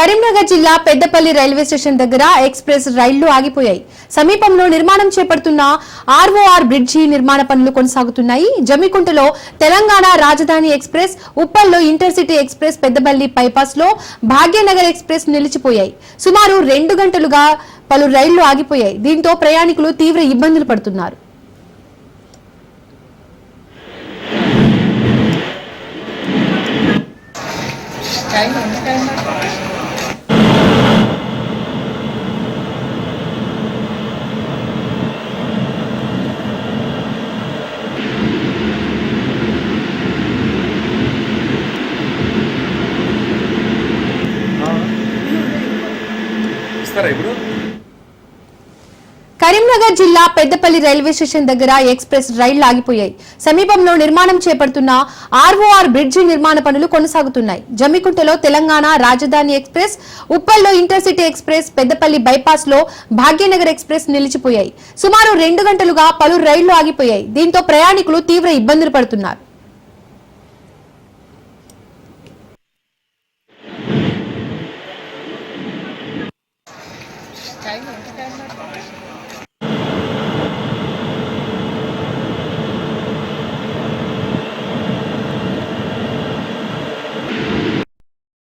కరీంనగర్ జిల్లా Peddapalli railway station దగ్గర express రైళ్లు ఆగిపోయాయి. సమీపంలో నిర్మాణం చేపడుతున్న ఆర్ఓఆర్ బ్రిడ్జి నిర్మాణ పనులు కొనసాగుతున్నాయి. జమ్మికుంటలో తెలంగాణ రాజధాని ఎక్స్ప్రెస్, ఉప్పల్లో ఇంటర్సిటీ ఎక్స్ప్రెస్, పెద్దపల్లి బైపాస్ లో భాగ్యనగర్ ఎక్స్ప్రెస్ నిలిచిపోయాయి. సుమారు 2 గంటలుగా పలు రైళ్లు ఆగిపోయాయి. దీంతో ప్రయాణికులు తీవ్ర ఇబ్బందులు పడుతున్నారు. కరీంనగర్ జిల్లా పెద్దపల్లి రైల్వే స్టేషన్ దగ్గర ఎక్స్ప్రెస్ రైళ్లు ఆగిపోయాయి. సమీపంలో నిర్మాణం చేపడుతున్న ఆర్ఓఆర్ బ్రిడ్జి నిర్మాణ పనులు కొనసాగుతున్నాయి. జమ్మికుంటలో తెలంగాణ రాజధాని ఎక్స్ప్రెస్, ఉప్పల్లో ఇంటర్సిటీ ఎక్స్ప్రెస్, పెద్దపల్లి బైపాస్ లో భాగ్యనగర్ ఎక్స్ప్రెస్ నిలిచిపోయాయి. సుమారు 2 గంటలుగా పలు రైళ్లు ఆగిపోయాయి. దీంతో ప్రయాణికులు తీవ్ర ఇబ్బందులు పడుతున్నారు.